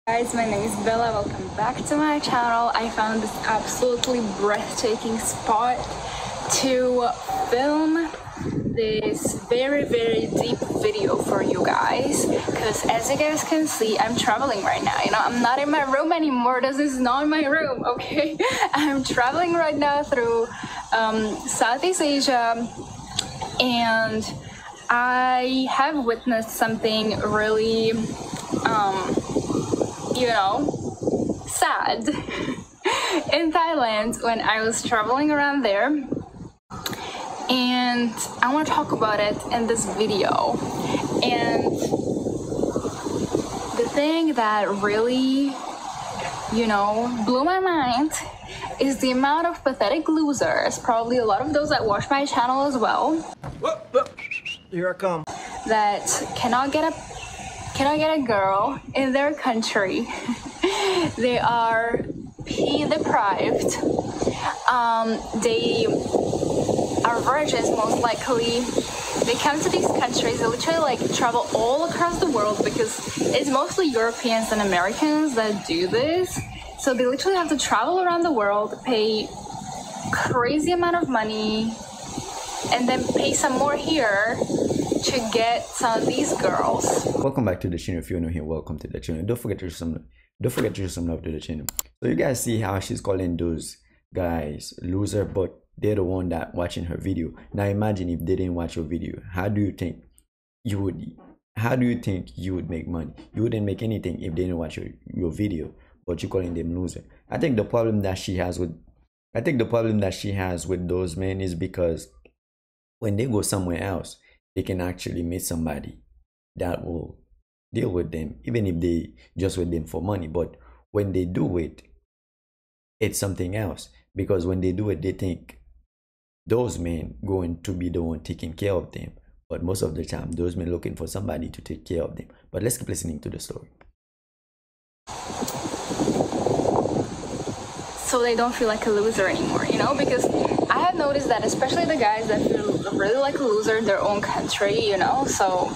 Guys, my name is Bella. Welcome back to my channel. I found this absolutely breathtaking spot to film this very deep video for you guys, because as you guys can see, I'm traveling right now. I'm not in my room anymore. This is not my room, okay? I'm traveling right now through Southeast Asia, and I have witnessed something really sad in Thailand when I was traveling around there, and I want to talk about it in this video. And the thing that really blew my mind is the amount of pathetic losers, probably a lot of those that watch my channel as well, here I come, that cannot get a girl in their country. They are deprived. They are virgins, most likely. They come to these countries, they literally travel all across the world, because it's mostly Europeans and Americans that do this. So they literally have to travel around the world, pay crazy amount of money, and then pay some more here to get some of these girls. Welcome back to the channel. If you're new here, welcome to the channel. Don't forget to show some love to the channel. So you guys see how she's calling those guys loser, but they're the one that watching her video. Now imagine if they didn't watch your video. How do you think you would make money? You wouldn't make anything if they didn't watch your video, but you're calling them loser. I think the problem that she has with those men is because when they go somewhere else, they can actually meet somebody that will deal with them, even if they just with them for money. But when they do it, it's something else, because when they do it, they think those men going to be the one taking care of them. But most of the time, those men looking for somebody to take care of them. But let's keep listening to the story. So they don't feel like a loser anymore, because I have noticed that especially the guys that feel really like a loser in their own country, so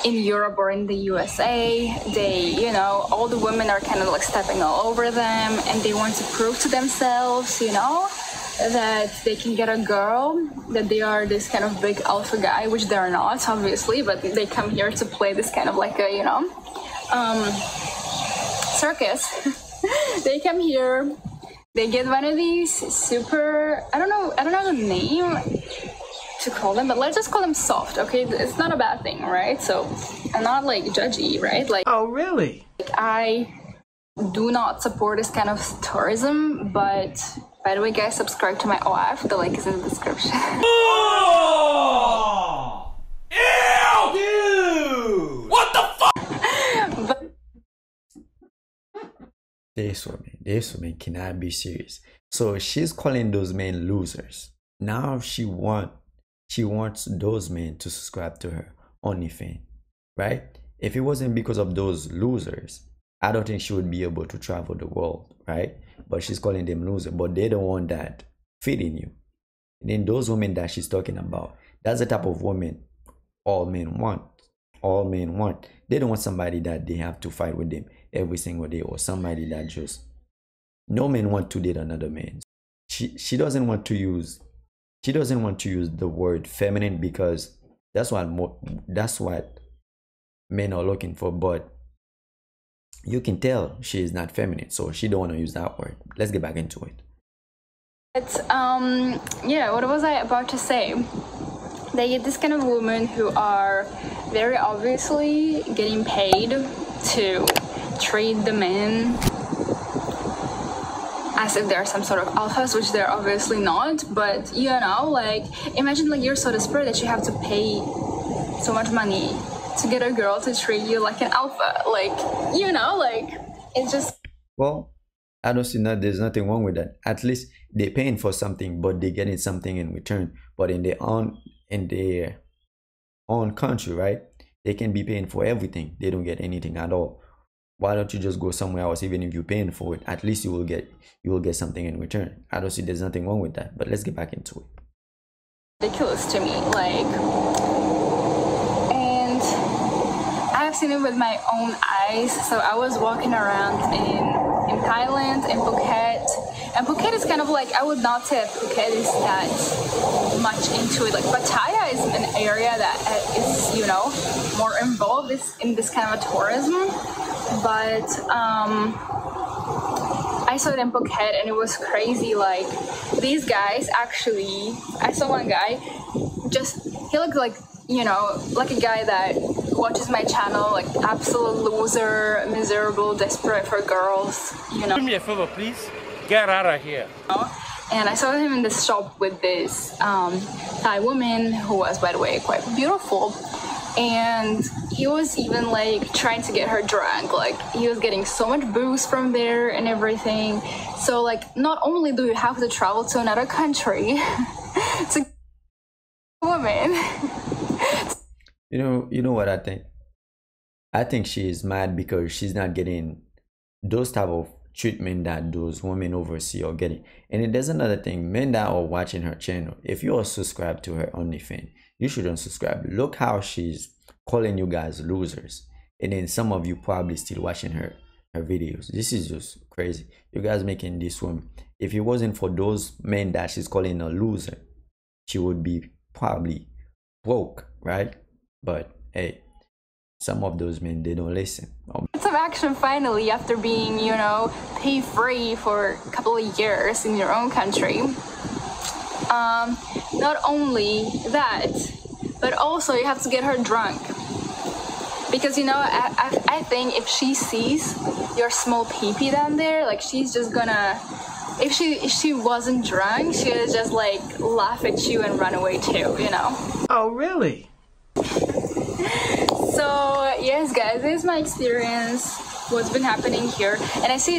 in Europe or in the USA, they, all the women are kind of stepping all over them, and they want to prove to themselves, that they can get a girl, that they are this kind of big alpha guy, which they're not, obviously, but they come here to play this kind of circus. They come here, they get one of these super, I don't know the name to call them, but let's just call them soft, okay? It's not a bad thing, right? So I'm not judgy, right? Oh really? I do not support this kind of tourism, but by the way, guys, subscribe to my OF. The link is in the description. Oh! Ew! Dude! What the fuck? But This woman cannot be serious. So she's calling those men losers. Now she wants those men to subscribe to her OnlyFans, right? If it wasn't because of those losers, I don't think she would be able to travel the world, right? But she's calling them losers, but they're the one that feeding you. And then those women that she's talking about, that's the type of woman all men want. All men want. They don't want somebody that they have to fight with them every single day, or somebody that just, no man want to date another man. She doesn't want to use the word feminine, because that's what men are looking for, but you can tell she is not feminine, so she don't want to use that word. Let's get back into it. it's what was I about to say? They get this kind of women who are very obviously getting paid to treat the men as if they're some sort of alphas, which they're obviously not. But imagine you're so desperate that you have to pay so much money to get a girl to treat you like an alpha. It's just, well, I don't see that there's nothing wrong with that. At least they're paying for something, but they're getting something in return. But in their own country, right, they can be paying for everything. They don't get anything at all. Why don't you just go somewhere else? Even if you're paying for it, at least you will get something in return. I don't see there's nothing wrong with that. But let's get back into it. ridiculous to me. And I have seen it with my own eyes. So I was walking around in Thailand, in Phuket. And Phuket is kind of like, I would not say that Phuket is that much into it. Like Pattaya is an area that is, you know, more involved in this kind of a tourism. But I saw it in Phuket and it was crazy. Like these guys actually, I saw one guy, he looked like, you know, like a guy that watches my channel, like absolute loser, miserable, desperate for girls, you know. Do me a favor, please. Get out of here. And I saw him in this shop with this Thai woman who was, by the way, quite beautiful. And he was even like trying to get her drunk. Like he was getting so much booze from there and everything. So like, not only do you have to travel to another country to woman. You know what I think? I think she is mad because she's not getting those type of treatment that those women overseas are getting. And it does another thing, men that are watching her channel, if you are subscribed to her OnlyFans, you should unsubscribe. Look how she's calling you guys losers, and then some of you probably still watching her videos. This is just crazy. You guys making this woman, if it wasn't for those men that she's calling a loser, she would be probably broke, right? But hey, some of those men, they don't listen. Some action finally after being, you know, pay free for a couple of years in your own country. Not only that, but also you have to get her drunk. Because, you know, I think if she sees your small pee-pee down there, like she's just gonna, if she wasn't drunk, she would just like laugh at you and run away too, you know. Oh, really? So yes, guys, this is my experience, what's been happening here, and I see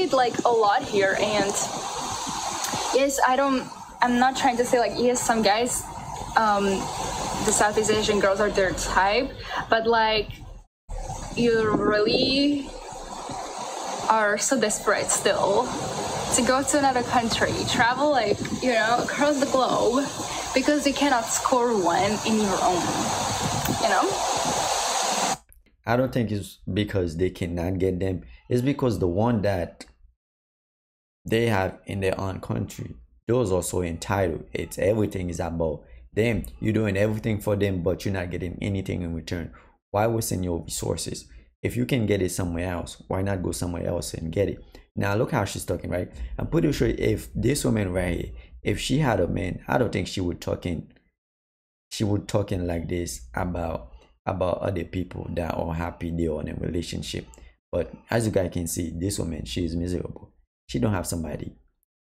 it like a lot here. And yes, I'm not trying to say like, yes, some guys, the Southeast Asian girls are their type, but like you really are so desperate still to go to another country, travel like, you know, across the globe, because you cannot score one in your own, you know. I don't think it's because they cannot get them. It's because the one that they have in their own country, those are so entitled. It's everything is about them. You're doing everything for them, but you're not getting anything in return. Why waste your resources? If you can get it somewhere else, why not go somewhere else and get it? Now look how she's talking, right? I'm pretty sure if this woman right here, if she had a man, I don't think she would talking like this about other people that are happy they are in a relationship. But as you guys can see, this woman, she is miserable. She don't have somebody.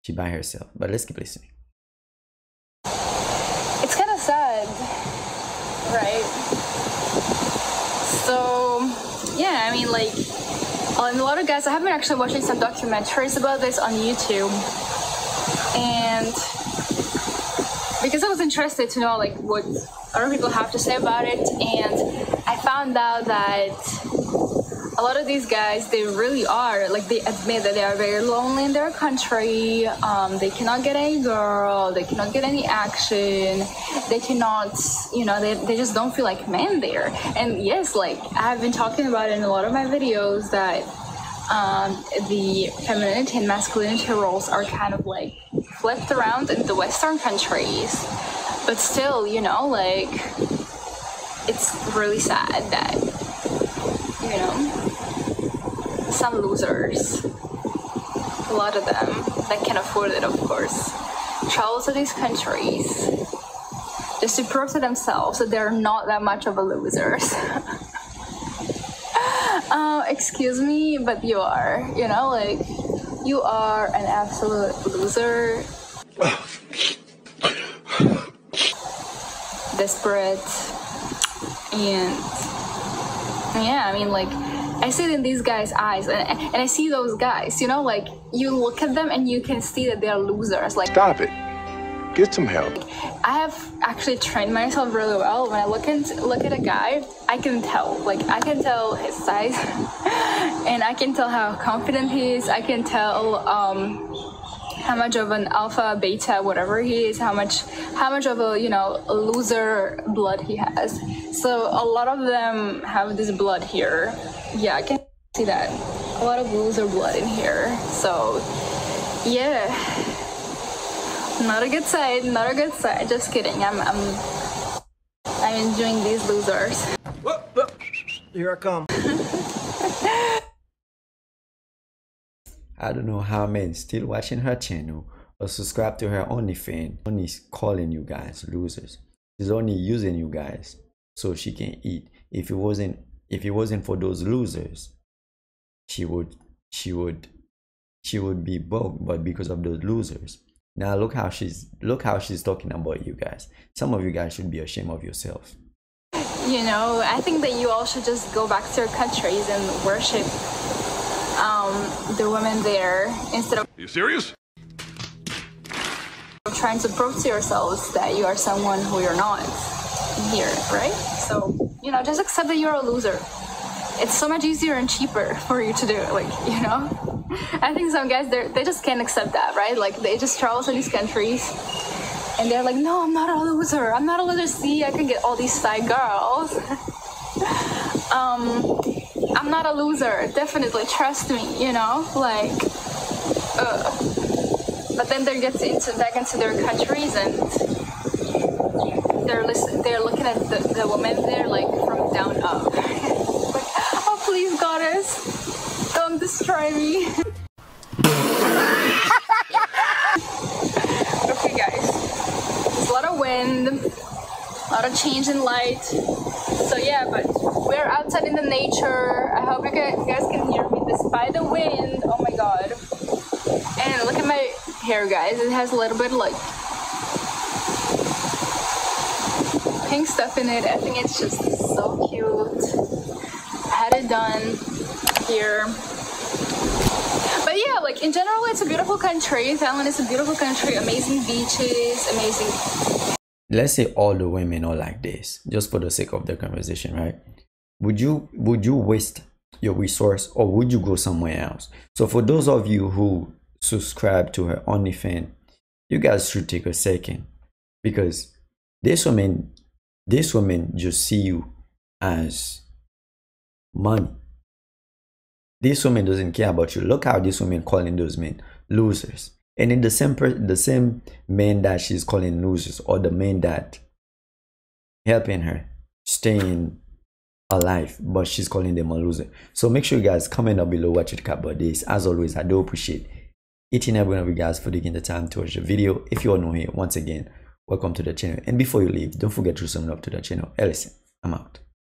She by herself. But let's keep listening. It's kind of sad, right? So yeah, I mean, like a lot of guys, I have been actually watching some documentaries about this on YouTube, and because I was interested to know like what other people have to say about it, and I found out that a lot of these guys, they really are, like, they admit that they are very lonely in their country. They cannot get any girl, they cannot get any action, they cannot, you know, they just don't feel like men there. And yes, like I've been talking about it in a lot of my videos that the femininity and masculinity roles are kind of like flipped around in the Western countries. But still, you know, like, it's really sad that, you know, some losers, a lot of them that can afford it, of course, travel to these countries just to prove to themselves that they're not that much of a losers. Excuse me, but you are, you know, like, you are an absolute loser. Desperate. And yeah, I mean, like, I see it in these guys' eyes, and I see those guys, you know, like, you look at them and you can see that they're losers. Like, stop it, get some help. I have actually trained myself really well. When I look at a guy, I can tell, like, I can tell his size and I can tell how confident he is. I can tell how much of an alpha, beta, whatever he is, how much of a, you know, a loser blood he has. So a lot of them have this blood here. Yeah, I can see that. A lot of loser blood in here. So yeah, not a good side, not a good side. Just kidding. I'm enjoying these losers. Here I come. I don't know how men still watching her channel or subscribe to her OnlyFans. Only calling you guys losers. She's only using you guys so she can eat. If it wasn't for those losers, she would be broke. But because of those losers, now look how she's talking about you guys. Some of you guys should be ashamed of yourselves. You know, I think that you all should just go back to your countries and worship the women there instead of. Are you serious? Trying to prove to yourselves that you are someone who you're not here, right? So, you know, just accept that you're a loser. It's so much easier and cheaper for you to do it, like, you know? I think some guys, they just can't accept that, right? Like, they just travel to these countries and they're like, no, I'm not a loser. I'm not a loser. See, I can get all these side girls. I'm not a loser. Definitely, trust me, you know? Like, but then they get back into their countries and they're looking at the woman there like from down up. Like, oh please, goddess, don't destroy me. Okay guys, there's a lot of wind, a lot of change in light. So yeah, but we're outside in the nature. I hope you guys can hear me despite the wind. Oh my god. And look at my hair, guys. It has a little bit like pink stuff in it. I think it's just so cute. I had it done here. But yeah, like in general, it's a beautiful country. Thailand is a beautiful country. Amazing beaches, amazing. Let's say all the women are like this, just for the sake of the conversation, right? Would you waste your resource or would you go somewhere else? So for those of you who subscribe to her OnlyFans, you guys should take a second, because this woman just see you as money. This woman doesn't care about you. Look how this woman calling those men losers. And in the same men that she's calling losers, or the men that helping her staying alive, but she's calling them a loser. So make sure you guys comment down below what you think about this. As always, I do appreciate each and every one of you guys for taking the time to watch the video. If you are new here, once again, welcome to the channel. And before you leave, don't forget to sum up to the channel. Listen, I'm out.